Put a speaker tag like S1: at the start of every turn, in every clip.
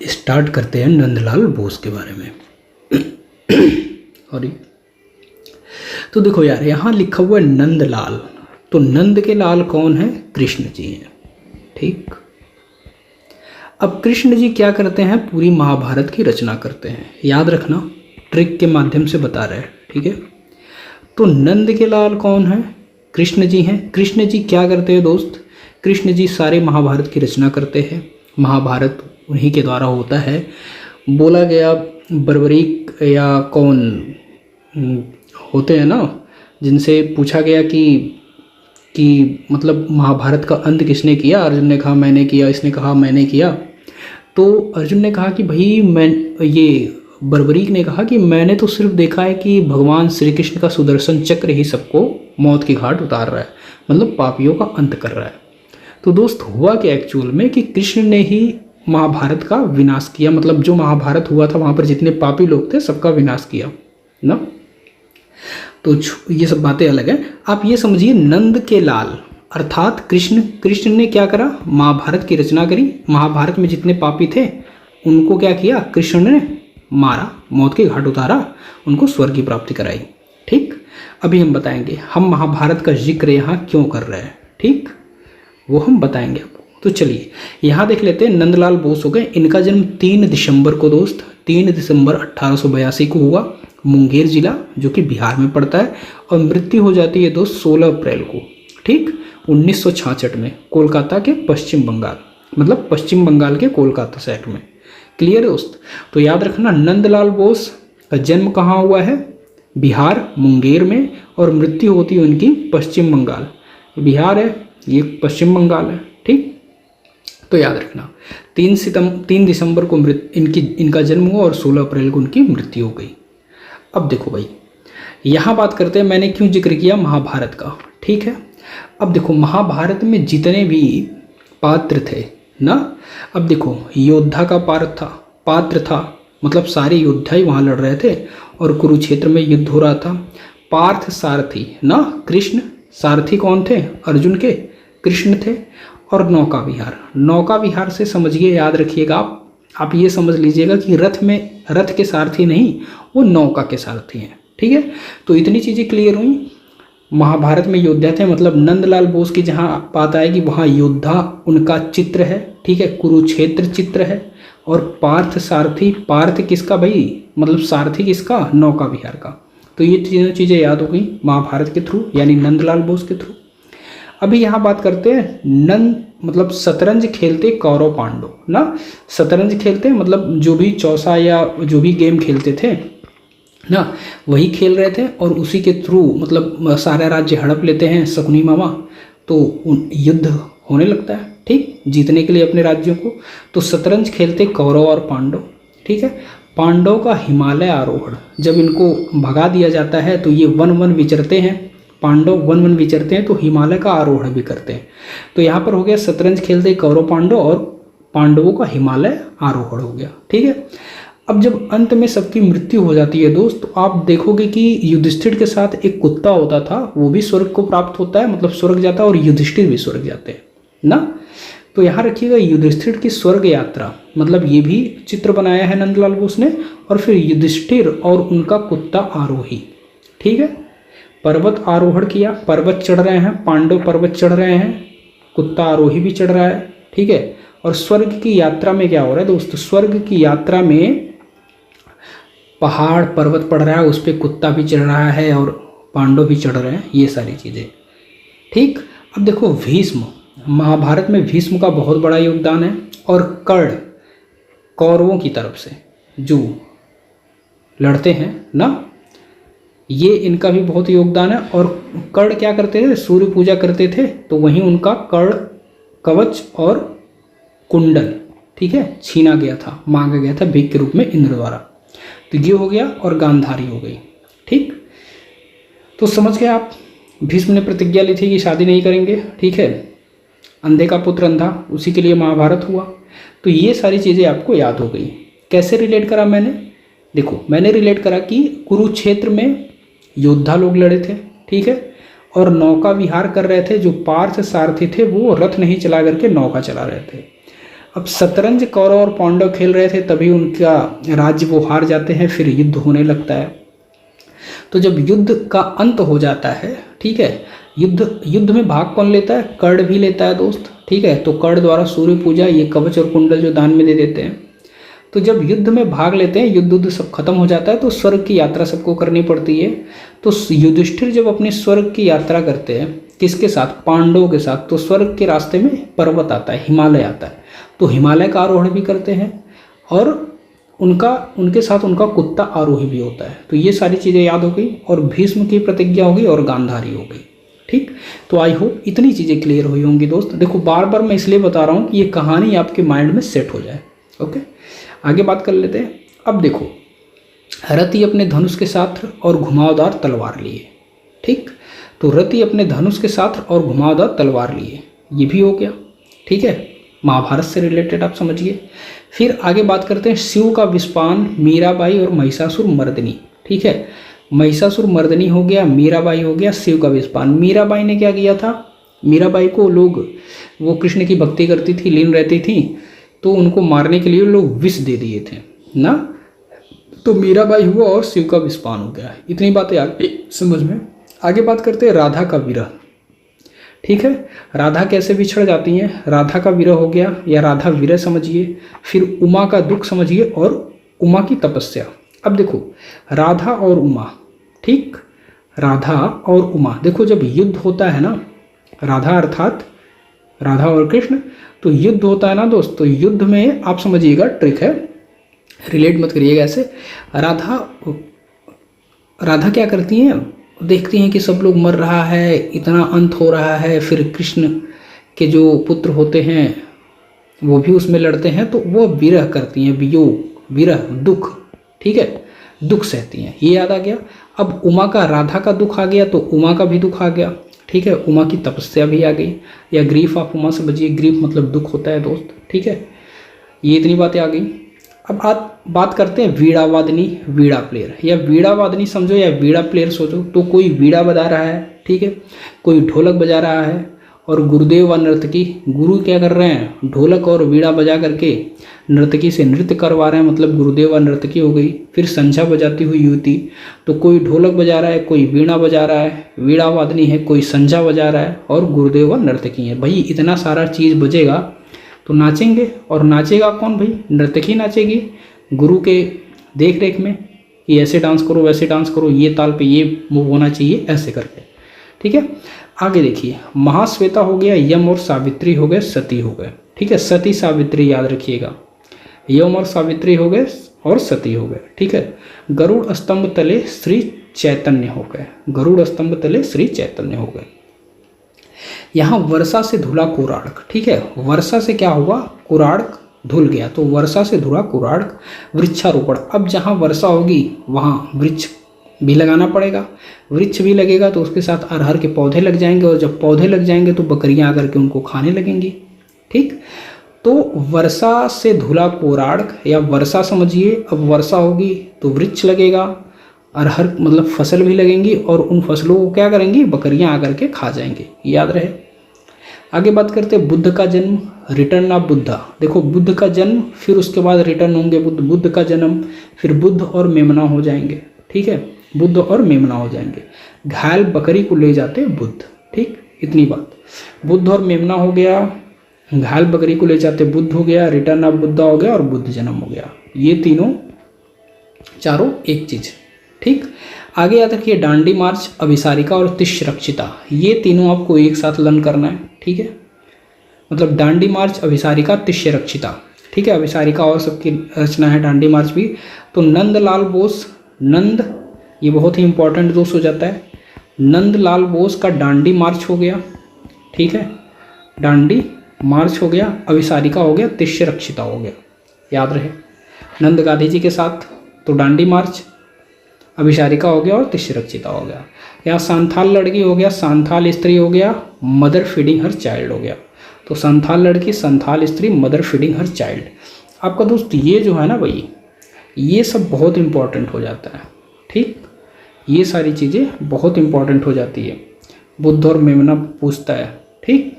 S1: Start करते हैं नंदलाल बोस के बारे में। और तो देखो यार, यहाँ लिखा हुआ है नंदलाल, तो नंद के लाल कौन है? कृष्ण जी हैं। ठीक, अब कृष्ण जी क्या करते हैं? पूरी महाभारत की रचना करते हैं। याद रखना, ट्रिक के माध्यम से बता रहे हैं। ठीक है, तो नंद के लाल कौन है? कृष्ण जी हैं। कृष्ण जी क्या करते हैं दोस्त? कृष्ण जी सारे महाभारत की रचना करते हैं। महाभारत उन्हीं के द्वारा होता है। बोला गया बर्बरीक या कौन होते हैं ना, जिनसे पूछा गया कि मतलब महाभारत का अंत किसने किया? अर्जुन ने कहा मैंने किया, इसने कहा मैंने किया। तो अर्जुन ने कहा कि भाई मैं, ये बर्बरीक ने कहा कि मैंने तो सिर्फ देखा है कि भगवान श्री कृष्ण का सुदर्शन चक्र ही सबको मौत की घाट उतार रहा है, मतलब पापियों का अंत कर रहा है। तो दोस्त हुआ कि एक्चुअल में कि कृष्ण ने ही महाभारत का विनाश किया, मतलब जो महाभारत हुआ था वहाँ पर जितने पापी लोग थे सबका विनाश किया ना। तो ये सब बातें अलग हैं। आप ये समझिए, नंद के लाल अर्थात कृष्ण ने क्या करा? महाभारत की रचना करी। महाभारत में जितने पापी थे उनको क्या किया? कृष्ण ने मारा, मौत के घाट उतारा, उनको स्वर्ग की प्राप्ति कराई। ठीक, अभी हम बताएंगे हम महाभारत का जिक्र यहाँ क्यों कर रहे हैं। ठीक, वो हम बताएंगे आपको। तो चलिए यहाँ देख लेते हैं। नंदलाल बोस हो गए। इनका जन्म 3 दिसंबर को दोस्त 3 दिसंबर 1882 को हुआ, मुंगेर जिला जो कि बिहार में पड़ता है। और मृत्यु हो जाती है दोस्त 16 अप्रैल को, ठीक, 1966 में, कोलकाता के पश्चिम बंगाल, मतलब पश्चिम बंगाल के कोलकाता शहर में। क्लियर है दोस्त? तो याद रखना, नंदलाल बोस का जन्म कहाँ हुआ है? बिहार, मुंगेर में, और मृत्यु होती है उनकी पश्चिम बंगाल। बिहार है, ये पश्चिम बंगाल है। ठीक, तो याद रखना 3 दिसंबर को इनका जन्म हुआ और 16 अप्रैल को उनकी मृत्यु हो गई। अब देखो भाई, यहाँ बात करते हैं मैंने क्यों जिक्र किया महाभारत का। ठीक है, अब देखो महाभारत में जितने भी पात्र थे ना, अब देखो योद्धा का पात्र था, मतलब सारे योद्धा ही वहाँ लड़ रहे थे और कुरुक्षेत्र में युद्ध हो रहा था। पार्थ सारथी ना, कृष्ण सारथी कौन थे? अर्जुन के कृष्ण थे। और नौका विहार से समझिए, याद रखिएगा आप ये समझ लीजिएगा कि रथ के सारथी नहीं, वो नौका के सारथी हैं। ठीक है, तो इतनी चीज़ें क्लियर हुई। महाभारत में योद्धा थे, मतलब नंदलाल बोस की जहाँ बात आएगी वहाँ योद्धा उनका चित्र है। ठीक है, कुरुक्षेत्र चित्र है। और पार्थ सारथी, पार्थ किसका भाई? मतलब सारथी किसका? नौका विहार का। तो ये तीनों चीज़ें याद हो गई महाभारत के थ्रू, यानी नंदलाल बोस के थ्रू। अभी यहाँ बात करते हैं मतलब शतरंज खेलते कौरव पांडव ना। शतरंज खेलते मतलब जो भी चौसा या जो भी गेम खेलते थे ना, वही खेल रहे थे और उसी के थ्रू मतलब सारा राज्य हड़प लेते हैं शकुनी मामा, तो युद्ध होने लगता है। ठीक, जीतने के लिए अपने राज्यों को। तो शतरंज खेलते कौरव और पांडव। ठीक है, पांडव का हिमालय आरोहण, जब इनको भगा दिया जाता है तो ये वन वन विचरते हैं, पांडव वन वन विचरते हैं, तो हिमालय का आरोहण भी करते हैं। तो यहाँ पर हो गया शतरंज खेलते कौरव पांडव और पांडवों का हिमालय आरोहण हो गया। ठीक है, अब जब अंत में सबकी मृत्यु हो जाती है दोस्त, तो आप देखोगे कि युधिष्ठिर के साथ एक कुत्ता होता था, वो भी स्वर्ग को प्राप्त होता है, मतलब स्वर्ग जाता है, और युधिष्ठिर भी स्वर्ग जाते हैं ना। तो यहाँ रखिएगा युधिष्ठिर की स्वर्ग यात्रा, मतलब ये भी चित्र बनाया है नंदलाल बोस ने। और फिर युधिष्ठिर और उनका कुत्ता आरोही, ठीक है, पर्वत आरोहण किया, पर्वत चढ़ रहे हैं, पांडव पर्वत चढ़ रहे हैं, कुत्ता आरोही भी चढ़ रहा है। ठीक है, और स्वर्ग की यात्रा में क्या हो रहा है दोस्तों? स्वर्ग की यात्रा में पहाड़ पर्वत पड़ रहा है, उस पर कुत्ता भी चढ़ रहा है और पांडव भी चढ़ रहे हैं, ये सारी चीज़ें। ठीक, अब देखो भीष्म, महाभारत में भीष्म का बहुत बड़ा योगदान है। और कर्ण, कौरवों की तरफ से जो लड़ते हैं ना, ये इनका भी बहुत योगदान है। और कर्ण क्या करते थे? सूर्य पूजा करते थे, तो वहीं उनका कर्ण कवच और कुंडल, ठीक है, छीना गया था, मांगा गया था भीख के रूप में इंद्र द्वारा। तो ये हो गया, और गांधारी हो गई। ठीक, तो समझ गए आप, भीष्म ने प्रतिज्ञा ली थी कि शादी नहीं करेंगे। ठीक है, अंधे का पुत्र अंधा, उसी के लिए महाभारत हुआ। तो ये सारी चीज़ें आपको याद हो गई। कैसे रिलेट करा मैंने? देखो, मैंने रिलेट करा कि कुरुक्षेत्र में योद्धा लोग लड़े थे, ठीक है, और नौका विहार कर रहे थे। जो पार्थ सारथी थे वो रथ नहीं चला करके नौका चला रहे थे। अब शतरंज कौरव और पांडव खेल रहे थे, तभी उनका राज्य वो हार जाते हैं, फिर युद्ध होने लगता है। तो जब युद्ध का अंत हो जाता है, ठीक है, युद्ध में भाग कौन लेता है? कर्ण भी लेता है दोस्त, ठीक है। तो कर्ण द्वारा सूर्य पूजा, ये कवच और कुंडल जो दान में दे देते हैं। तो जब युद्ध में भाग लेते हैं, युद्ध सब खत्म हो जाता है, तो स्वर्ग की यात्रा सबको करनी पड़ती है। तो युधिष्ठिर जब अपने स्वर्ग की यात्रा करते हैं, किसके साथ? पांडवों के साथ। तो स्वर्ग के रास्ते में पर्वत आता है, हिमालय आता है, तो हिमालय का आरोहण भी करते हैं, और उनके साथ उनका कुत्ता आरोही भी होता है। तो ये सारी चीज़ें याद हो गई, और भीष्म की प्रतिज्ञा हो गई, और गांधारी हो गई। ठीक, तो आई होप इतनी चीज़ें क्लियर हुई होंगी दोस्त। देखो बार बार मैं इसलिए बता रहा हूँ कि ये कहानी आपके माइंड में सेट हो जाए। ओके, आगे बात कर लेते हैं। अब देखो, रति अपने धनुष के साथ और घुमावदार तलवार लिए। ठीक, तो रति अपने धनुष के साथ और घुमावदार तलवार लिए, ये भी हो गया। ठीक है, महाभारत से रिलेटेड आप समझिए। फिर आगे बात करते हैं शिव का विस्पान, मीराबाई और महिषासुर मर्दिनी। ठीक है, महिषासुर मर्दिनी हो गया, मीराबाई हो गया, शिव का विस्पान। मीराबाई ने क्या किया था? मीराबाई को लोग, वो कृष्ण की भक्ति करती थी, लीन रहती थी, तो उनको मारने के लिए लोग विष दे दिए थे ना। तो मीराबाई हुआ और शिव का विस्पान हो गया। इतनी बातें आगे समझ में। आगे बात करते हैं राधा का विरह। ठीक है, राधा कैसे बिछड़ जाती हैं, राधा का विरह हो गया, या राधा विरह समझिए। फिर उमा का दुख समझिए, और उमा की तपस्या। अब देखो, राधा और उमा, ठीक, राधा और उमा, देखो जब युद्ध होता है ना, राधा अर्थात राधा और कृष्ण, तो युद्ध होता है ना दोस्त, तो युद्ध में आप समझिएगा, ट्रिक है, रिलेट मत करिएगा ऐसे। राधा क्या करती हैं? देखती हैं कि सब लोग मर रहा है, इतना अंत हो रहा है, फिर कृष्ण के जो पुत्र होते हैं वो भी उसमें लड़ते हैं, तो वो विरह करती हैं, वियोग, विरह, दुख। ठीक है, दुख सहती हैं, ये याद आ गया। अब उमा का, राधा का दुख आ गया, तो उमा का भी दुख आ गया। ठीक है, उमा की तपस्या भी आ गई, या ग्रीफ ऑफ उमा समझिए, ग्रीफ मतलब दुख होता है दोस्त। ठीक है, ये इतनी बातें आ गई। अब आप बात करते हैं वीणा वादनी, वीणा प्लेयर, या वीणा वादनी समझो या वीणा प्लेयर सोचो। तो कोई वीणा बजा रहा है, ठीक है, कोई ढोलक बजा रहा है, और गुरुदेव व नर्तकी, गुरु क्या कर रहे हैं? ढोलक और वीणा बजा करके नर्तकी से नृत्य करवा रहे हैं, मतलब गुरुदेव व नर्तकी हो गई। फिर संझा बजाती हुई युवती, तो कोई ढोलक बजा रहा है, कोई वीणा बजा रहा है, वीणा वादनी है, कोई संझा बजा रहा है, और गुरुदेव व नर्तकी है। भाई इतना सारा चीज़ बजेगा तो नाचेंगे, और नाचेगा कौन भाई? नर्तकी नाचेगी, गुरु के देख रेख में, कि ऐसे डांस करो, वैसे डांस करो, ये ताल पे ये मूव होना चाहिए, ऐसे करके। ठीक है, आगे देखिए, महाश्वेता हो गया, यम और सावित्री हो गए, सती हो गए। ठीक है, सती सावित्री याद रखिएगा, यम और सावित्री हो गए और सती हो गए। ठीक है, गरुड़ स्तंभ तले श्री चैतन्य हो गए, गरुड़ स्तंभ तले श्री चैतन्य हो गए। यहाँ वर्षा से धुला कुराड़क। ठीक है, वर्षा से क्या हुआ? कुराड़क धुल गया, तो वर्षा से धुला कुराड़क। वृक्षारोपण, अब जहाँ वर्षा होगी वहाँ वृक्ष भी लगाना पड़ेगा, वृक्ष भी लगेगा तो उसके साथ अरहर के पौधे लग जाएंगे, और जब पौधे लग जाएंगे तो बकरियां आकर के उनको खाने लगेंगी। ठीक, तो वर्षा से धुला कोराड़क, या वर्षा समझिए। अब वर्षा होगी तो वृक्ष लगेगा, अरहर मतलब फसल भी लगेंगी, और उन फसलों को क्या करेंगी? बकरियां आकर के खा जाएंगे, याद रहे। आगे बात करते हैं बुद्ध का जन्म, रिटर्न ऑफ बुद्धा। देखो बुद्ध का जन्म, फिर उसके बाद रिटर्न होंगे बुद्ध, बुद्ध का जन्म, फिर बुद्ध और मेमना हो जाएंगे। ठीक है, बुद्ध और मेमना हो जाएंगे। घायल बकरी को ले जाते बुद्ध। ठीक, इतनी बात, बुद्ध और मेमना हो गया, घायल बकरी को ले जाते बुद्ध हो गया, रिटर्न ऑफ बुद्धा हो गया, और बुद्ध जन्म हो गया। ये तीनों चारों एक चीज। ठीक, आगे याद रखिए डांडी मार्च, अभिसारिका और तिष्यरक्षिता, ये तीनों आपको एक साथ लर्न करना है। ठीक है, मतलब डांडी मार्च, अभिसारिका, तिष्यरक्षिता। ठीक है, अभिसारिका और सबकी रचना है, डांडी मार्च भी। तो नंदलाल बोस, नंद ये बहुत ही इंपॉर्टेंट दोस्त हो जाता है, नंदलाल बोस का डांडी मार्च हो गया। ठीक है, डांडी मार्च हो गया, अभिसारिका हो गया, तिष्यरक्षिता हो गया, याद रहे। नंद गांधी जी के साथ तो डांडी मार्च, अभिसारिका हो गया, और तिष्यरक्षिता हो गया। यहाँ सांथाल लड़की हो गया, सांथाल स्त्री हो गया, मदर फीडिंग हर चाइल्ड हो गया। तो संथाल लड़की, संथाल स्त्री, मदर फीडिंग हर चाइल्ड। आपका दोस्त ये जो है ना भाई, ये सब बहुत इंपॉर्टेंट हो जाता है। ठीक, ये सारी चीज़ें बहुत इंपॉर्टेंट हो जाती है, बुद्ध और मेमना पूछता है। ठीक,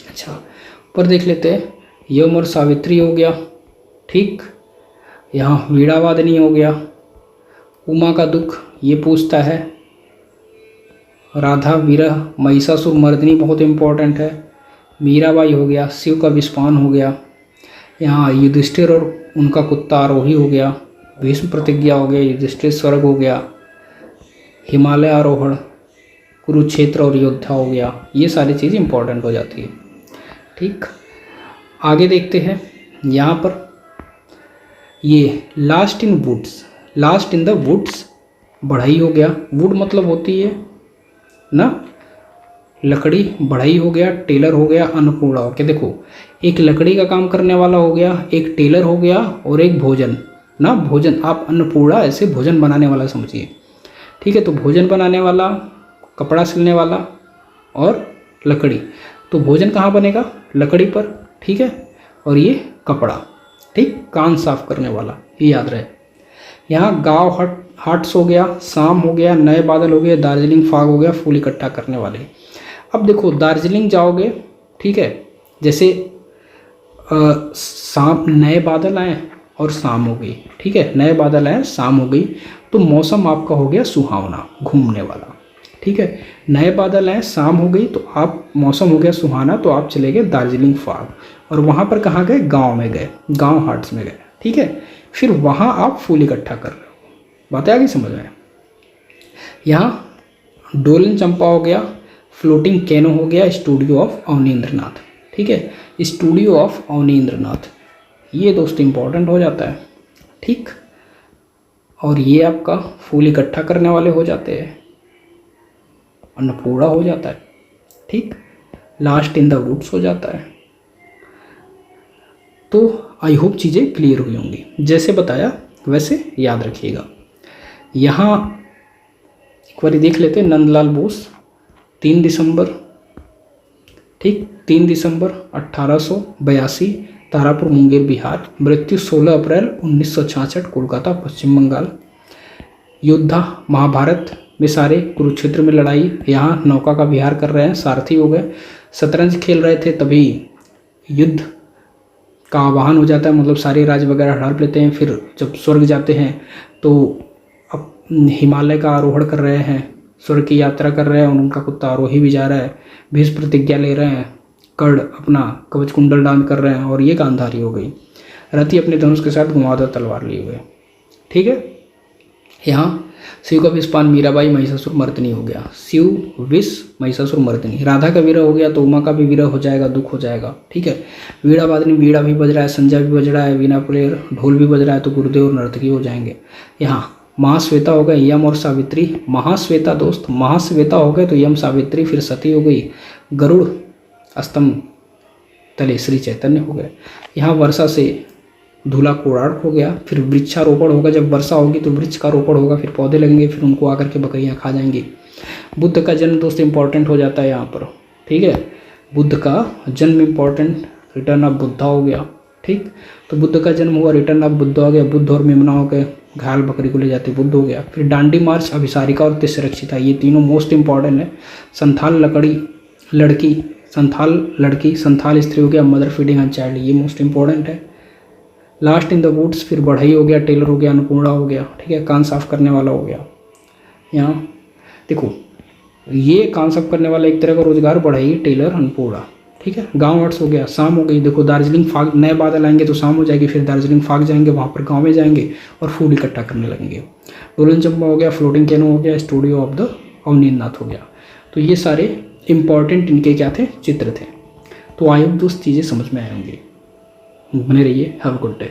S1: अच्छा ऊपर देख लेते हैं, यम और सावित्री हो गया, ठीक। यहाँ वीणावादिनी हो गया। उमा का दुख ये पूछता है। राधा विरह, महिषासुर मर्दिनी बहुत इंपॉर्टेंट है। मीराबाई हो गया। शिव का विस्फान हो गया। यहाँ युधिष्ठिर और उनका कुत्ता आरोही हो गया। भीष्म प्रतिज्ञा हो गया। युधिष्ठिर स्वर्ग हो गया। हिमालय आरोहण, कुरुक्षेत्र और योद्धा हो गया। ये सारी चीज़ इंपॉर्टेंट हो जाती है, ठीक। आगे देखते हैं। यहाँ पर ये last in woods, last in the woods बढ़ई हो गया। वुड मतलब होती है ना लकड़ी, बढ़ई हो गया। टेलर हो गया। अन्नपूर्णा हो गया। देखो, एक लकड़ी का काम करने वाला हो गया, एक टेलर हो गया और एक भोजन ना, भोजन। आप अन्नपूर्णा ऐसे भोजन बनाने वाला समझिए, ठीक है। तो भोजन बनाने वाला, कपड़ा सिलने वाला और लकड़ी। तो भोजन कहाँ बनेगा? लकड़ी पर, ठीक है। और ये कपड़ा, ठीक। कान साफ करने वाला, ये याद रहे। यहाँ गाँव हाट्स हो गया। शाम हो गया। नए बादल हो गए। दार्जिलिंग फाग हो गया। फूल इकट्ठा करने वाले। अब देखो, दार्जिलिंग जाओगे, ठीक है। जैसे शाम, नए बादल आए और शाम हो गई, ठीक है। नए बादल आए, शाम हो गई, तो मौसम आपका हो गया सुहावना, घूमने वाला, ठीक है। नए बादल आए, शाम हो गई, तो आप मौसम हो गया सुहाना, तो आप चले गए दार्जिलिंग फाग। और वहाँ पर कहाँ गए? गाँव में गए, गाँव हाट्स में गए, ठीक है। फिर वहाँ आप फूल इकट्ठा कर रहे हो। बातें आ गई समझ में? यहाँ डोलन चंपा हो गया। फ्लोटिंग कैनो हो गया। स्टूडियो ऑफ अवनींद्रनाथ, ठीक है। स्टूडियो ऑफ अवनींद्रनाथ, ये दोस्त इंपॉर्टेंट हो जाता है, ठीक। और ये आपका फूल इकट्ठा करने वाले हो जाते हैं। अन्नपूर्णा हो जाता है, ठीक। लास्ट इन द वुड्स हो जाता है। तो आई होप चीज़ें क्लियर हुई होंगी। जैसे बताया वैसे याद रखिएगा। यहाँ एक बार देख लेते हैं। नंदलाल बोस, 3 दिसंबर, ठीक। 3 दिसंबर 1882, तारापुर मुंगेर बिहार। मृत्यु 16 अप्रैल 1966, कोलकाता पश्चिम बंगाल। योद्धा, महाभारत में सारे, कुरुक्षेत्र में लड़ाई। यहाँ नौका का विहार कर रहे हैं, सारथी हो गए। शतरंज खेल रहे थे, तभी युद्ध का आवाहन हो जाता है, मतलब सारे राज वगैरह हड़प लेते हैं। फिर जब स्वर्ग जाते हैं तो अब हिमालय का आरोहण कर रहे हैं, स्वर्ग की यात्रा कर रहे हैं, उनका कुत्ता आरोही भी जा रहा है। भीष्म प्रतिज्ञा ले रहे हैं, कर्ण अपना कवच कुंडल दान कर रहे हैं, और ये गांधारी हो गई। रति अपने धनुष के साथ घुमावदार तलवार लिए हुए, ठीक है। यहाँ शिव का विस्फान, मीराबाई, महिषासुर मर्दिनी हो गया। शिव विष, महिषासुर मर्दिनी। राधा का विरह हो गया तो उमा का भी विरह हो जाएगा, दुख हो जाएगा, ठीक है। वीणा वादनी, वीणा भी बज रहा है, संजय भी बज रहा है, वीणा प्लेयर, ढोल भी बज रहा है, तो गुरुदेव और नर्तकी हो जाएंगे। यहाँ महाश्वेता हो गए, यम और सावित्री। महाश्वेता दोस्त, महाश्वेता हो गए तो यम सावित्री, फिर सती हो गई। गरुड़ स्तंभ तले श्री चैतन्य हो गए। यहाँ वर्षा से धूला कोड़ार्क हो गया। फिर वृक्षारोपण होगा, जब वर्षा होगी तो वृक्ष का रोपण होगा, फिर पौधे लगेंगे, फिर उनको आकर के बकरियाँ खा जाएंगी। बुद्ध का जन्म दोस्त इंपॉर्टेंट हो जाता है यहाँ पर, ठीक है। बुद्ध का जन्म इंपॉर्टेंट, रिटर्न ऑफ बुद्धा हो गया, ठीक। तो बुद्ध का जन्म हुआ, रिटर्न ऑफ बुद्धा हो गया। बुद्ध और मेमना हो गए, घायल बकरी को ले जाते बुद्ध हो गया। फिर डांडी मार्च, अभिसारिका और तिस्सरक्षिता, ये तीनों मोस्ट इंपॉर्टेंट है। संथाल लड़की, संथाल स्त्री हो गया। मदर फीडिंग एंड चाइल्ड, ये मोस्ट इंपॉर्टेंट है। लास्ट इन द वुड्स, फिर बढ़ई हो गया, टेलर हो गया, अन्नपूर्णा हो गया, ठीक है। कान साफ करने वाला हो गया। यहाँ देखो, ये कान साफ करने वाला एक तरह का रोजगार, बढ़ई, टेलर, अन्नपूर्णा, ठीक है। गाँव हट्स हो गया। शाम हो गई, देखो दार्जिलिंग फाग, नए बादल आएंगे तो शाम हो जाएगी, फिर दार्जिलिंग फाग जाएंगे, वहाँ पर गाँव में जाएंगे और फूल इकट्ठा करने लगेंगे। डोलन चंपा हो गया, फ्लोटिंग कैनो हो गया, स्टूडियो ऑफ द अवनींद्रनाथ हो गया। तो ये सारे इंपॉर्टेंट इनके क्या थे? चित्र थे। तो आई होप दोस्त चीज़ें समझ में आए होंगे। बने रहिए। Have a good day.